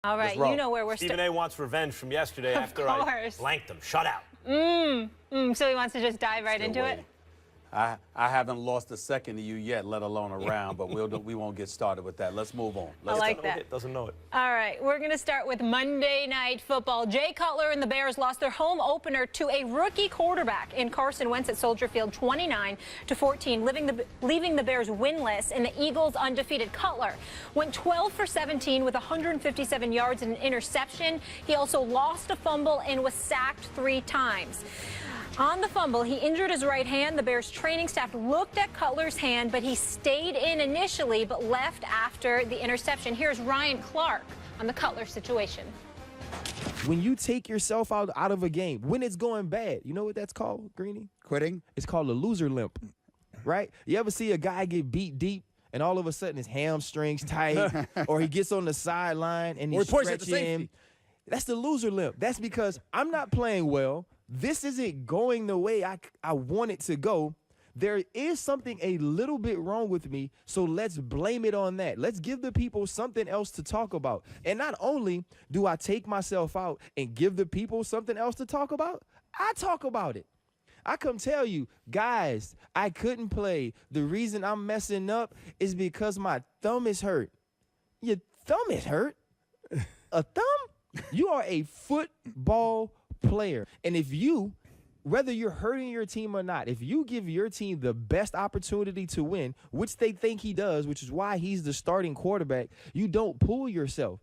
All right, you know where we're Stephen A. wants revenge from yesterday after I blanked him. Shut out. So he wants to just dive right into it? I haven't lost a second to you yet, let alone a round, but we won't get started with that. Let's move on. I like that. Doesn't know it. All right, we're going to start with Monday Night Football. Jay Cutler and the Bears lost their home opener to a rookie quarterback in Carson Wentz at Soldier Field, 29-14, leaving the Bears winless and the Eagles undefeated. Cutler went 12 for 17 with 157 yards and an interception. He also lost a fumble and was sacked 3 times. On the fumble, he injured his right hand. The Bears training staff looked at Cutler's hand, but he stayed in initially but left after the interception. Here's Ryan Clark on the Cutler situation. When you take yourself out of a game, when it's going bad, you know what that's called, Greenie? Quitting? It's called a loser limp, right? You ever see a guy get beat deep and all of a sudden his hamstrings tight or he gets on the sideline and he's stretching? That's the loser limp. That's because I'm not playing well. This isn't going the way I want it to go. There is something a little bit wrong with me, so let's blame it on that. Let's give the people something else to talk about. And not only do I take myself out and give the people something else to talk about, I talk about it. I come tell you, guys, I couldn't play. The reason I'm messing up is because my thumb is hurt. Your thumb is hurt? A thumb? You are a football player. And if you, whether you're hurting your team or not, if you give your team the best opportunity to win, which they think he does, which is why he's the starting quarterback, you don't pull yourself.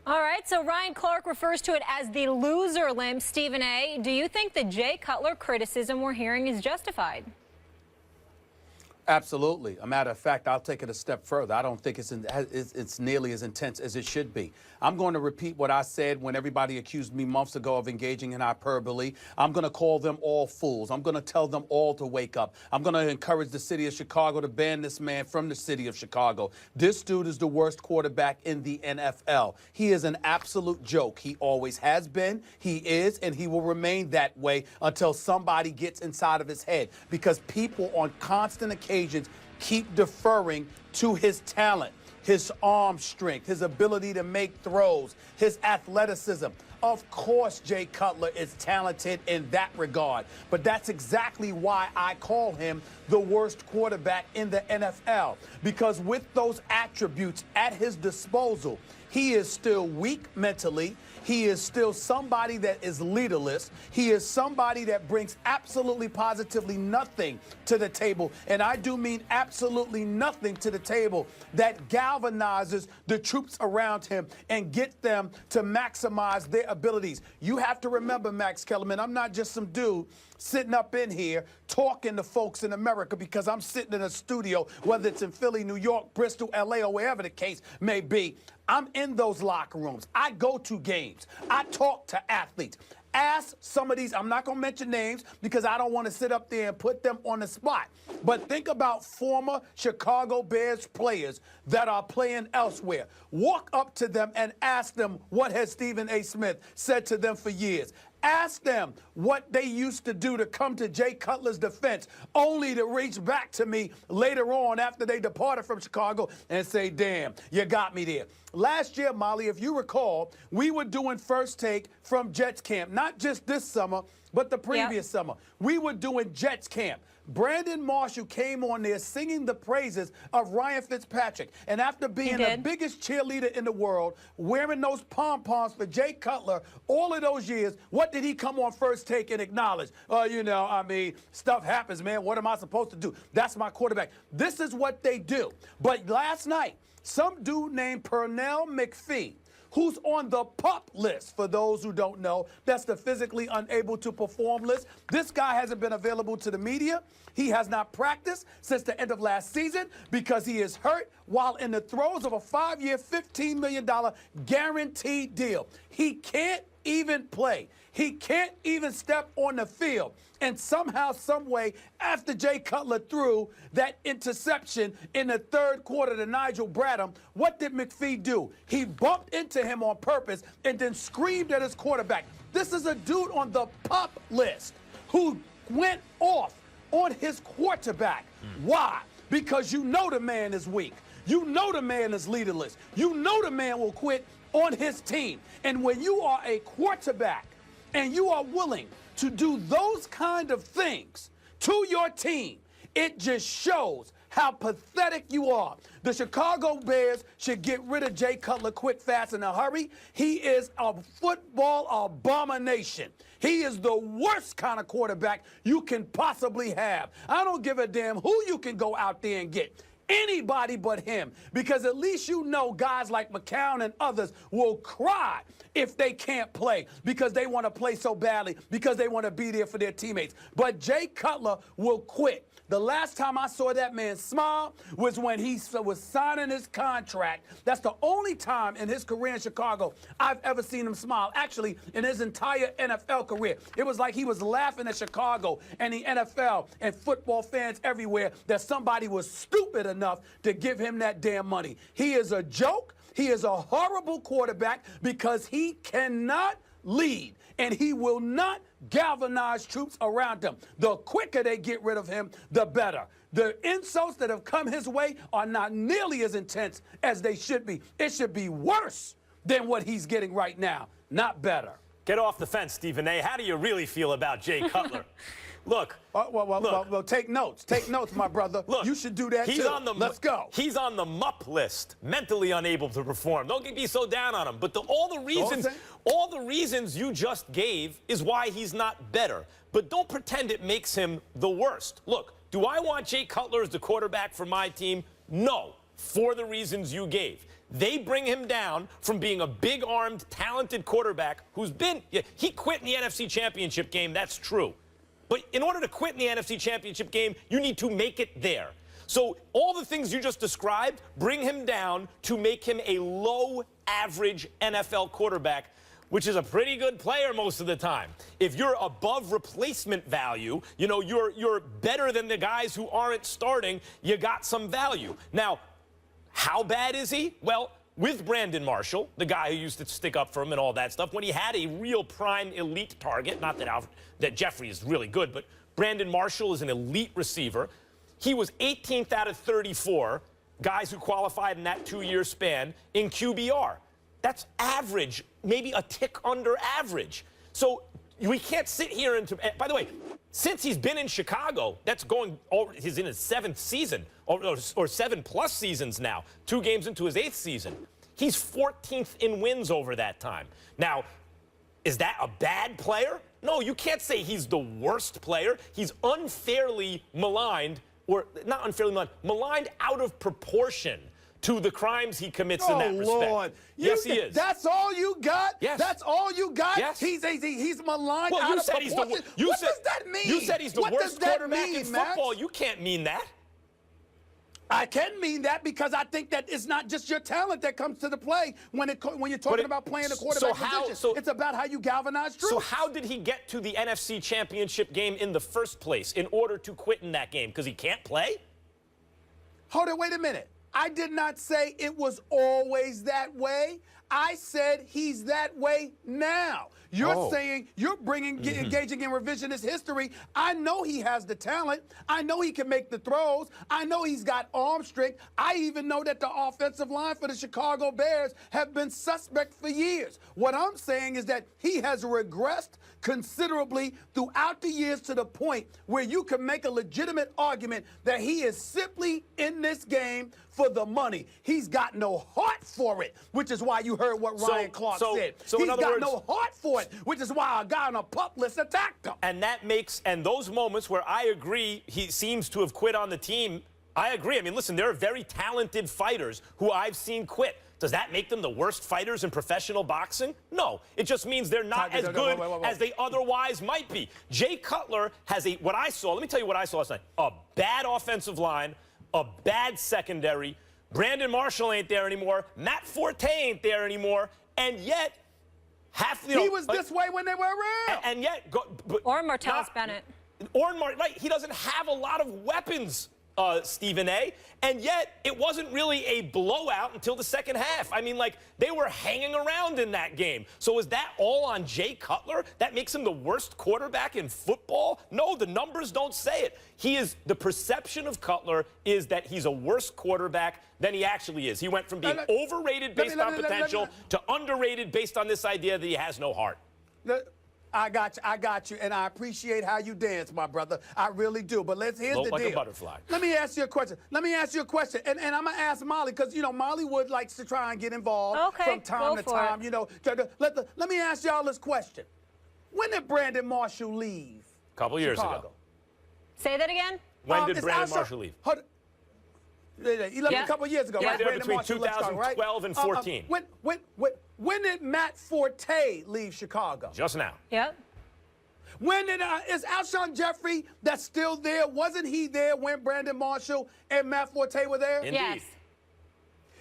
All right, so Ryan Clark refers to it as the loser limp. Stephen A., do you think the Jay Cutler criticism we're hearing is justified? Absolutely. A matter of fact, I'll take it a step further. I don't think it's nearly as intense as it should be. I'm going to repeat what I said when everybody accused me months ago of engaging in hyperbole. I'm going to call them all fools. I'm going to tell them all to wake up. I'm going to encourage the city of Chicago to ban this man from the city of Chicago. This dude is the worst quarterback in the NFL. He is an absolute joke. He always has been, he is, and he will remain that way until somebody gets inside of his head, because people on constant occasions keep deferring to his talent, his arm strength, his ability to make throws, his athleticism. Of course, Jay Cutler is talented in that regard, but that's exactly why I call him the worst quarterback in the NFL, because with those attributes at his disposal, he is still weak mentally. He is still somebody that is leaderless. He is somebody that brings absolutely positively nothing to the table. And I do mean absolutely nothing to the table that galvanizes the troops around him and get them to maximize their abilities. You have to remember, Max Kellerman, I'm not just some dude sitting up in here talking to folks in America because I'm sitting in a studio, whether it's in Philly, New York, Bristol, LA, or wherever the case may be. I'm in those locker rooms. I go to games. I talk to athletes. Ask some of these, I'm not going to mention names because I don't want to sit up there and put them on the spot. But think about former Chicago Bears players that are playing elsewhere. Walk up to them and ask them what has Stephen A. Smith said to them for years. Ask them what they used to do to come to Jay Cutler's defense, only to reach back to me later on after they departed from Chicago and say, damn, you got me there. Last year, Molly, if you recall, we were doing First Take from Jets camp, not just this summer, but the previous summer. We were doing Jets camp. Brandon Marshall came on there singing the praises of Ryan Fitzpatrick. And after being the biggest cheerleader in the world, wearing those pom-poms for Jay Cutler all of those years, what did he come on First Take and acknowledge? You know, I mean, stuff happens, man. What am I supposed to do? That's my quarterback. This is what they do. But last night, some dude named Pernell McPhee, who's on the PUP list, for those who don't know. That's the physically unable to perform list. This guy hasn't been available to the media. He has not practiced since the end of last season because he is hurt while in the throes of a 5-year, $15 million guaranteed deal. He can't even play. He can't even step on the field. And somehow, some way, after Jay Cutler threw that interception in the third quarter to Nigel Bradham, what did McPhee do? He bumped into him on purpose and then screamed at his quarterback. This is a dude on the PUP list who went off on his quarterback. Why? Because you know the man is weak. You know the man is leaderless. You know the man will quit on his team. And when you are a quarterback and you are willing to do those kind of things to your team, it just shows how pathetic you are. The Chicago Bears should get rid of Jay Cutler quick, fast, in a hurry. He is a football abomination. He is the worst kind of quarterback you can possibly have. I don't give a damn who you can go out there and get. Anybody but him, because at least you know guys like McCown and others will cry if they can't play because they want to play so badly, because they want to be there for their teammates. But Jay Cutler will quit. The last time I saw that man smile was when he was signing his contract. That's the only time in his career in Chicago I've ever seen him smile. Actually, in his entire NFL career. It was like he was laughing at Chicago and the NFL and football fans everywhere that somebody was stupid enough to give him that damn money. He is a joke. He is a horrible quarterback because he cannot lead, and he will not galvanize troops around him. The quicker they get rid of him, the better. The insults that have come his way are not nearly as intense as they should be. It should be worse than what he's getting right now, not better. Get off the fence, Stephen A. How do you really feel about Jay Cutler? Look. Well, take notes. Take notes, my brother. Look, you should do that too. Let's go. He's on the MUP list, mentally unable to perform. Don't be so down on him. But all the reasons you just gave is why he's not better. But don't pretend it makes him the worst. Look, do I want Jay Cutler as the quarterback for my team? No, for the reasons you gave. They bring him down from being a big-armed, talented quarterback who's been – he quit in the NFC Championship game, that's true. But in order to quit in the NFC Championship game, you need to make it there. So all the things you just described bring him down to make him a low-average NFL quarterback, which is a pretty good player most of the time. If you're above replacement value, you know, you're better than the guys who aren't starting, you got some value. Now, how bad is he? Well, with Brandon Marshall, the guy who used to stick up for him and all that stuff, when he had a real prime elite target, not that Jeffrey is really good, but Brandon Marshall is an elite receiver. He was 18th out of 34 guys who qualified in that 2-year span in QBR. That's average, maybe a tick under average. So we can't sit here and by the way, since he's been in Chicago, he's in his 7th season, or 7+ seasons now, 2 games into his 8th season. He's 14th in wins over that time. Now, is that a bad player? No, you can't say he's the worst player. He's unfairly maligned, or not unfairly maligned out of proportion to the crimes he commits in that respect. Oh, Lord. Yes, he is. That's all you got? Yes. That's all you got? Yes. He's maligned out of proportion? What does that mean? You said he's the worst quarterback in football. You can't mean that. I can mean that because I think that it's not just your talent that comes to the play when you're talking about playing the quarterback position. It's about how you galvanize troops. So how did he get to the NFC Championship game in the first place in order to quit in that game? Because he can't play? Hold it, wait a minute. I did not say it was always that way. I said he's that way now. You're saying you're engaging in revisionist history. I know he has the talent. I know he can make the throws. I know he's got arm strength. I even know that the offensive line for the Chicago Bears have been suspect for years. What I'm saying is that he has regressed considerably throughout the years to the point where you can make a legitimate argument that he is simply in this game for the money. He's got no heart for it, which is why you heard what Ryan Clark said. He's got no heart for it, which is why a guy on a pup list attacked him. And those moments where I agree he seems to have quit on the team, I agree. I mean, listen, there are very talented fighters who I've seen quit. Does that make them the worst fighters in professional boxing? No. It just means they're not as good as they otherwise might be. Jay Cutler has what I saw, let me tell you what I saw last night. A bad offensive line, a bad secondary. Brandon Marshall ain't there anymore. Matt Forte ain't there anymore. And yet, he was this way when they were around. And yet, or Martellus Bennett. Right. He doesn't have a lot of weapons Stephen A. And yet, it wasn't really a blowout until the second half. I mean, like, they were hanging around in that game. So is that all on Jay Cutler? That makes him the worst quarterback in football? No, the numbers don't say it. The perception of Cutler is that he's a worse quarterback than he actually is. He went from being overrated based on potential to underrated based on this idea that he has no heart. I got you, and I appreciate how you dance, my brother. I really do. But here's the deal. Like a butterfly. Let me ask you a question. And I'm going to ask Molly, because, Molly Wood likes to try and get involved from time to time. Let me ask y'all this question. When did Brandon Marshall leave? A couple years ago. Say that again? When did Brandon Marshall leave? He left a couple years ago, right? There between 2012 and 14. When did Matt Forte leave Chicago? Just now. Yep. When did is Alshon Jeffrey that's still there? Wasn't he there when Brandon Marshall and Matt Forte were there? Indeed. Yes.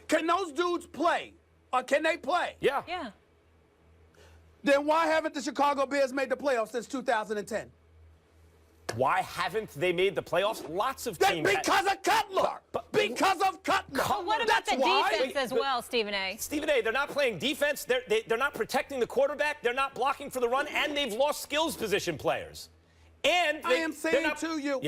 Can those dudes play? Or can they play? Yeah. Yeah. Then why haven't the Chicago Bears made the playoffs since 2010? Why haven't they made the playoffs? Lots of teams. Because of Cutler. Because of Cutler. Well, what about the defense as well, Stephen A? Stephen A, they're not playing defense. They're not protecting the quarterback. They're not blocking for the run, and they've lost skills position players. And I am saying to you,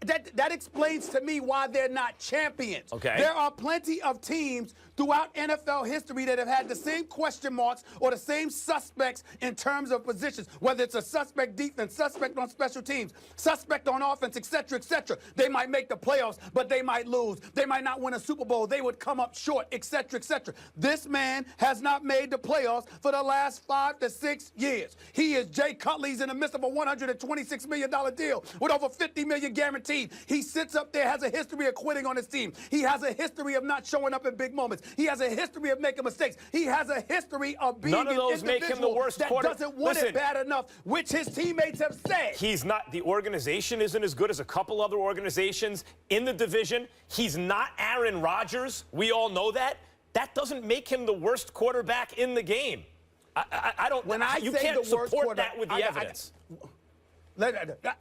that explains to me why they're not champions. Okay. There are plenty of teams throughout NFL history that have had the same question marks or the same suspects in terms of positions, whether it's a suspect defense, suspect on special teams, suspect on offense, etc., etc. They might make the playoffs, but they might lose. They might not win a Super Bowl. They would come up short, etc., etc. This man has not made the playoffs for the last 5 to 6 years. He is Jay Cutler. He's in the midst of a $126 million deal with over $50 million guaranteed. He sits up there, has a history of quitting on his team. He has a history of not showing up in big moments. He has a history of making mistakes. He has a history of being None of those make him the worst quarterback. That doesn't want it bad enough, which his teammates have said. He's not. The organization isn't as good as a couple other organizations in the division. He's not Aaron Rodgers. We all know that. That doesn't make him the worst quarterback in the game. I don't. When I you say can't the worst support that with the evidence.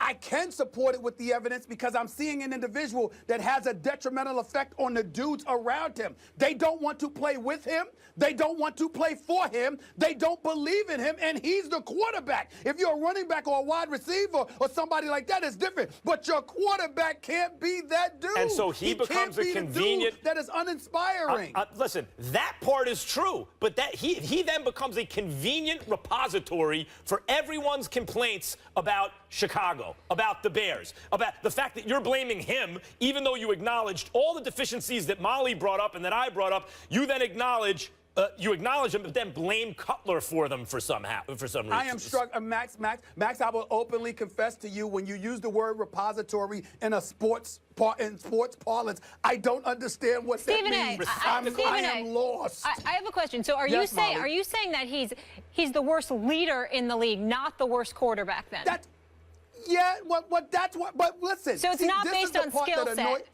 I can support it with the evidence because I'm seeing an individual that has a detrimental effect on the dudes around him. They don't want to play with him. They don't want to play for him. They don't believe in him, and he's the quarterback. If you're a running back or a wide receiver or somebody like that, it's different. But your quarterback can't be that dude. And so he becomes a convenient. That is uninspiring. Listen, that part is true, but that he then becomes a convenient repository for everyone's complaints about Chicago, about the Bears, about the fact that you're blaming him, even though you acknowledged all the deficiencies that Molly brought up and that I brought up. You then acknowledge them, but then blame Cutler for them for some reason. I am struck, Max, I will openly confess to you, when you use the word repository in a sports parlance, I don't understand what that means. I am lost. I have a question. So are you saying that he's the worst leader in the league, not the worst quarterback then? But listen. So it's not based on skill set.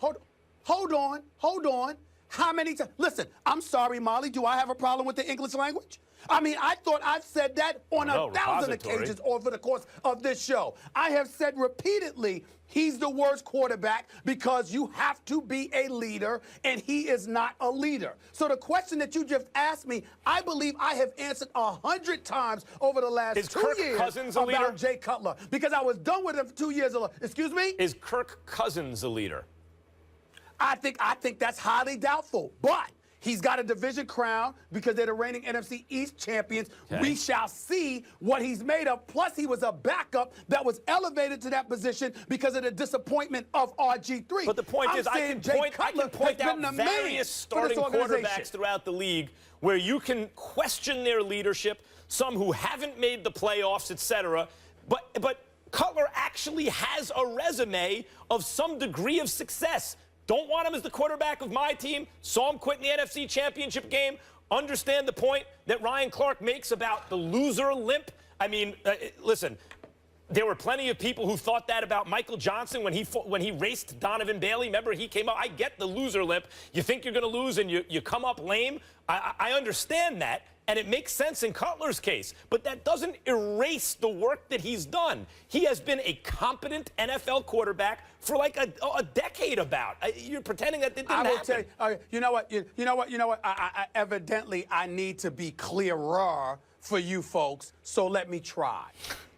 Hold on. How many times? Listen, I'm sorry, Molly. Do I have a problem with the English language? I mean, I thought I've said that on 1,000 occasions over the course of this show. I have said repeatedly, he's the worst quarterback because you have to be a leader, and he is not a leader. So the question that you just asked me, I believe I have answered 100 times over the last 2 years Cousins a leader? about Jay Cutler, because I was done with him for 2 years. Excuse me? Is Kirk Cousins a leader? I think that's highly doubtful, but he's got a division crown because they're the reigning NFC East champions. Okay. We shall see what he's made of. Plus, he was a backup that was elevated to that position because of the disappointment of RG3. But the point is, I can point out various starting quarterbacks throughout the league where you can question their leadership, some who haven't made the playoffs, etc. But Cutler actually has a resume of some degree of success. Don't want him as the quarterback of my team. Saw him quit in the NFC Championship game. Understand the point that Ryan Clark makes about the loser limp. I mean, listen, There were plenty of people who thought that about Michael Johnson when he raced Donovan Bailey. Remember, he came up. I get the loser lip. You think you're going to lose and you come up lame. I understand that, and it makes sense in Cutler's case. But that doesn't erase the work that he's done. He has been a competent NFL quarterback for like a decade about. You're pretending that it didn't happen. Tell you, you know what? Evidently, I need to be clearer for you folks, so let me try.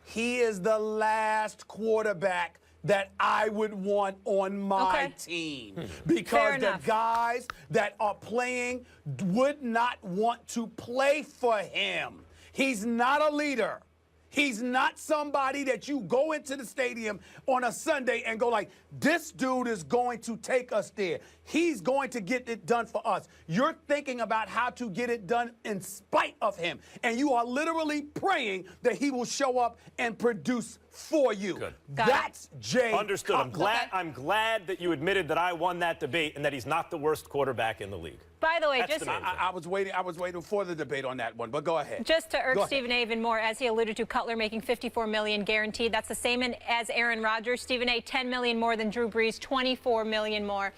He is the last quarterback that I would want on my team because the guys that are playing would not want to play for him. He's not a leader. He's not somebody that you go into the stadium on a Sunday and go like, this dude is going to take us there. He's going to get it done for us. You're thinking about how to get it done in spite of him. And you are literally praying that he will show up and produce for you. Good. That's Jay Understood. Cutler. I'm glad that you admitted that I won that debate and that he's not the worst quarterback in the league. By the way, That's just I was waiting for the debate on that one, but go ahead. Just to irk Stephen A. even more, as he alluded to, Cutler making $54 million guaranteed. That's the same as Aaron Rodgers. Stephen A. $10 million more than Drew Brees, $24 million more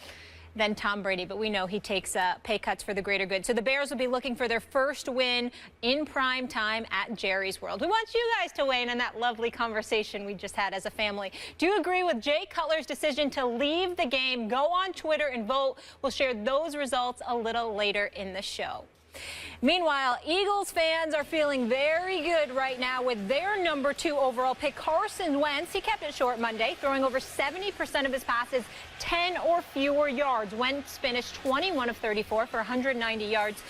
than Tom Brady, but we know he takes pay cuts for the greater good. So the Bears will be looking for their first win in prime time at Jerry's World. We want you guys to weigh in on that lovely conversation we just had as a family. Do you agree with Jay Cutler's decision to leave the game? Go on Twitter and vote. We'll share those results a little later in the show. Meanwhile, Eagles fans are feeling very good right now with their #2 overall pick, Carson Wentz. He kept it short Monday, throwing over 70% of his passes 10 or fewer yards. Wentz finished 21 of 34 for 190 yards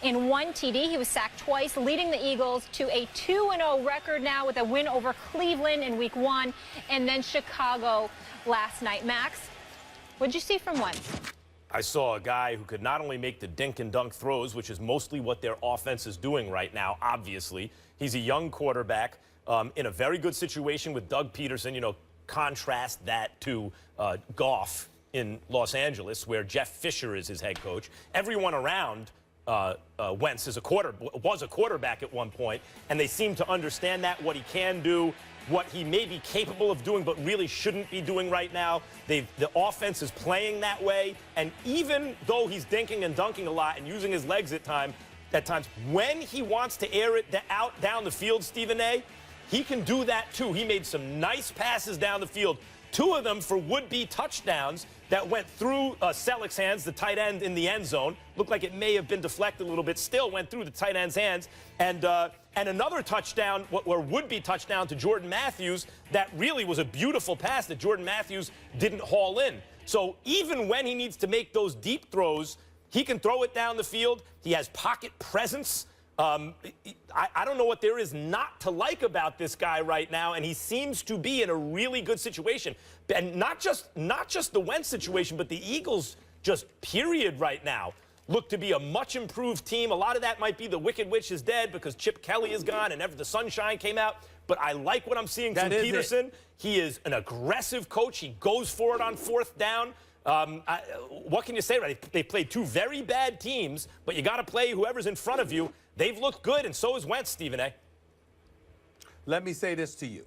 in 1 TD. He was sacked twice, leading the Eagles to a 2-0 record now with a win over Cleveland in Week 1 and then Chicago last night. Max, what'd you see from Wentz? I saw a guy who could not only make the dink and dunk throws, which is mostly what their offense is doing right now, obviously. He's a young quarterback in a very good situation with Doug Peterson. You know, contrast that to Goff in Los Angeles, where Jeff Fisher is his head coach. Everyone around Wentz was a quarterback at one point, and they seem to understand that, what he can do, what he may be capable of doing but really shouldn't be doing right now. The offense is playing that way, and even though he's dinking and dunking a lot and using his legs at times, when he wants to air it out down the field, Stephen A., he can do that too. He made some nice passes down the field, 2 of them for would-be touchdowns that went through Selleck's hands, the tight end in the end zone. Looked like it may have been deflected a little bit, still went through the tight end's hands. And another touchdown, or would-be touchdown to Jordan Matthews, that really was a beautiful pass that Jordan Matthews didn't haul in. So even when he needs to make those deep throws, he can throw it down the field. He has pocket presence. I don't know what there is not to like about this guy right now, and he seems to be in a really good situation. And not just the Wentz situation, but the Eagles just period right now look to be a much improved team. A lot of that might be the Wicked Witch is dead because Chip Kelly is gone and the sunshine came out. But I like what I'm seeing from Peterson. He is an aggressive coach. He goes for it on 4th down. What can you say? Right? They played 2 very bad teams, but you got to play whoever's in front of you. They've looked good, and so is Wentz, Stephen A. Let me say this to you.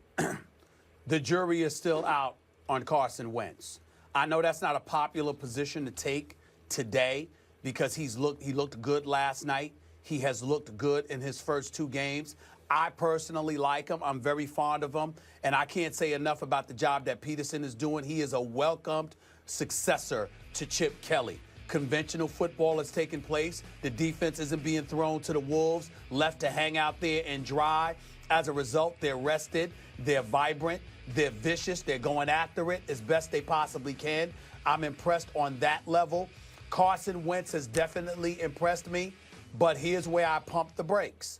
The jury is still out on Carson Wentz. I know that's not a popular position to take today because he looked good last night. He has looked good in his first 2 games. I personally like him. I'm very fond of him, and I can't say enough about the job that Peterson is doing. He is a welcomed successor to Chip Kelly. Conventional football is taking place. The defense isn't being thrown to the wolves, left to hang out there and dry. As a result, they're rested, they're vibrant, they're vicious, they're going after it as best they possibly can. I'm impressed on that level. Carson Wentz has definitely impressed me, but here's where I pump the brakes.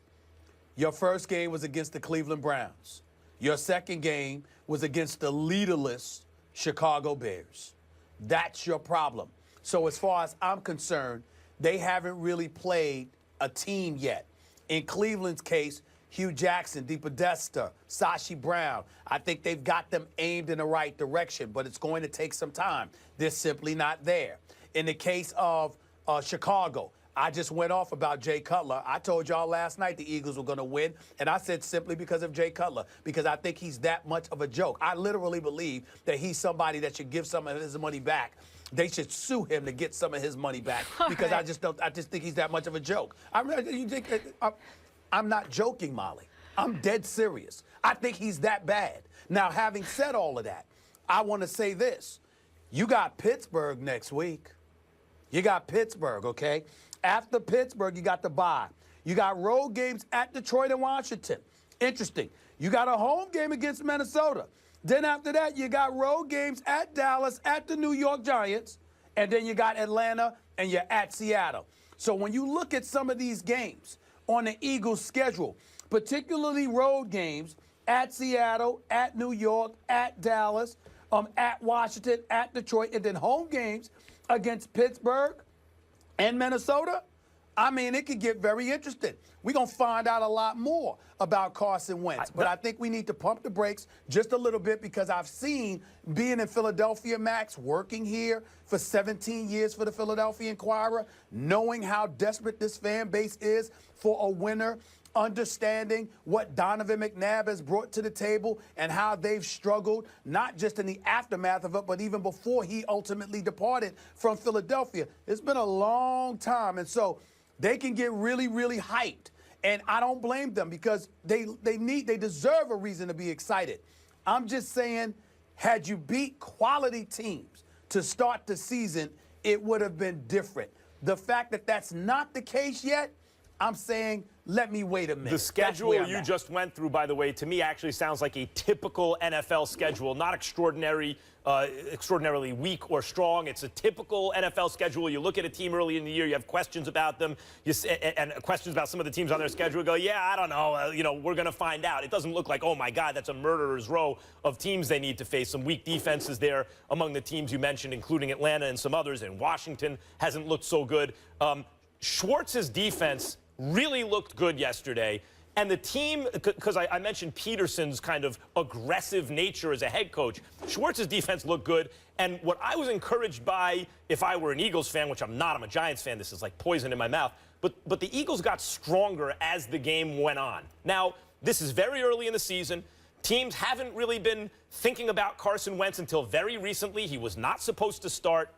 Your first game was against the Cleveland Browns. Your second game was against the leaderless Chicago Bears. That's your problem. So as far as I'm concerned, they haven't really played a team yet. In Cleveland's case, Hugh Jackson, DePodesta, Sashi Brown, I think they've got them aimed in the right direction, but it's going to take some time. They're simply not there. In the case of Chicago, I just went off about Jay Cutler. I told y'all last night the Eagles were going to win, and I said simply because of Jay Cutler, because I think he's that much of a joke. I literally believe that he's somebody that should give some of his money back. They should sue him to get some of his money back because I just think he's that much of a joke. I'm not joking, Molly. I'm dead serious. I think he's that bad. Now, having said all of that, I want to say this. You got Pittsburgh next week. You got Pittsburgh, okay? After Pittsburgh, you got the bye. You got road games at Detroit and Washington. Interesting. You got a home game against Minnesota. Then after that, you got road games at Dallas, at the New York Giants, and then you got Atlanta and you're at Seattle. So when you look at some of these games on the Eagles' schedule, particularly road games at Seattle, at New York, at Dallas, at Washington, at Detroit, and then home games against Pittsburgh and Minnesota, I mean, it could get very interesting. We're going to find out a lot more about Carson Wentz. But I think we need to pump the brakes just a little bit because I've seen being in Philadelphia, Max, working here for 17 years for the Philadelphia Inquirer, knowing how desperate this fan base is for a winner, understanding what Donovan McNabb has brought to the table and how they've struggled, not just in the aftermath of it, but even before he ultimately departed from Philadelphia. It's been a long time, and so they can get really, really hyped. And I don't blame them because they deserve a reason to be excited. I'm just saying, had you beat quality teams to start the season, it would have been different. The fact that that's not the case yet, I'm saying, let me wait a minute. The schedule you just went through, by the way, to me actually sounds like a typical NFL schedule, not extraordinarily weak or strong. It's a typical NFL schedule. You look at a team early in the year, you have questions about them, and questions about some of the teams on their schedule. Go, yeah, I don't know. We're going to find out. It doesn't look like, oh my God, that's a murderer's row of teams they need to face. Some weak defenses there among the teams you mentioned, including Atlanta and some others. And Washington hasn't looked so good. Schwartz's defense really looked good yesterday. And the team, because I mentioned Peterson's kind of aggressive nature as a head coach, Schwartz's defense looked good. And what I was encouraged by, if I were an Eagles fan, which I'm not, I'm a Giants fan, this is like poison in my mouth, but the Eagles got stronger as the game went on. Now, this is very early in the season. Teams haven't really been thinking about Carson Wentz until very recently. He was not supposed to start.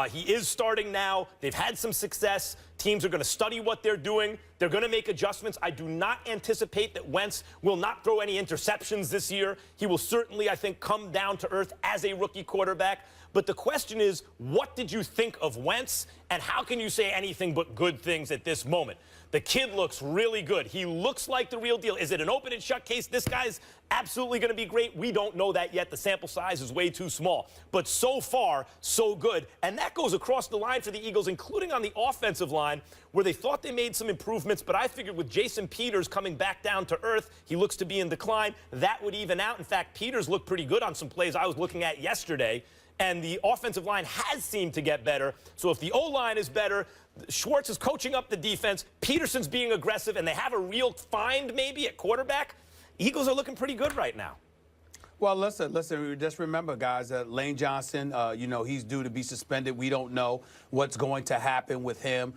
He is starting now. They've had some success. Teams are going to study what they're doing. They're going to make adjustments. I do not anticipate that Wentz will not throw any interceptions this year. He will certainly, I think, come down to earth as a rookie quarterback. But the question is, what did you think of Wentz, and how can you say anything but good things at this moment? The kid looks really good. He looks like the real deal. Is it an open and shut case? This guy's absolutely going to be great. We don't know that yet. The sample size is way too small. But so far, so good. And that goes across the line for the Eagles, including on the offensive line, where they thought they made some improvements. But I figured with Jason Peters coming back down to earth, he looks to be in decline. That would even out. In fact, Peters looked pretty good on some plays I was looking at yesterday. And the offensive line has seemed to get better. So if the O-line is better, Schwartz is coaching up the defense, Peterson's being aggressive, and they have a real find maybe at quarterback, Eagles are looking pretty good right now. Well, listen, just remember, guys, that Lane Johnson, he's due to be suspended. We don't know what's going to happen with him.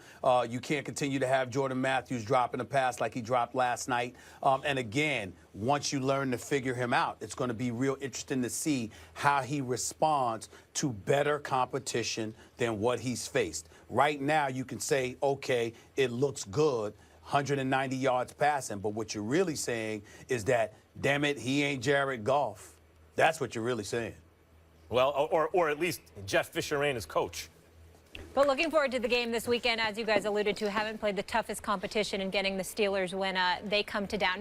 You can't continue to have Jordan Matthews dropping a pass like he dropped last night. And again, once you learn to figure him out, it's going to be real interesting to see how he responds to better competition than what he's faced. Right now, you can say, okay, it looks good, 190 yards passing. But what you're really saying is that, damn it, he ain't Jared Goff. That's what you're really saying. Well, or at least Jeff Fisher ain't his coach. But looking forward to the game this weekend, as you guys alluded to, haven't played the toughest competition in getting the Steelers when they come to down.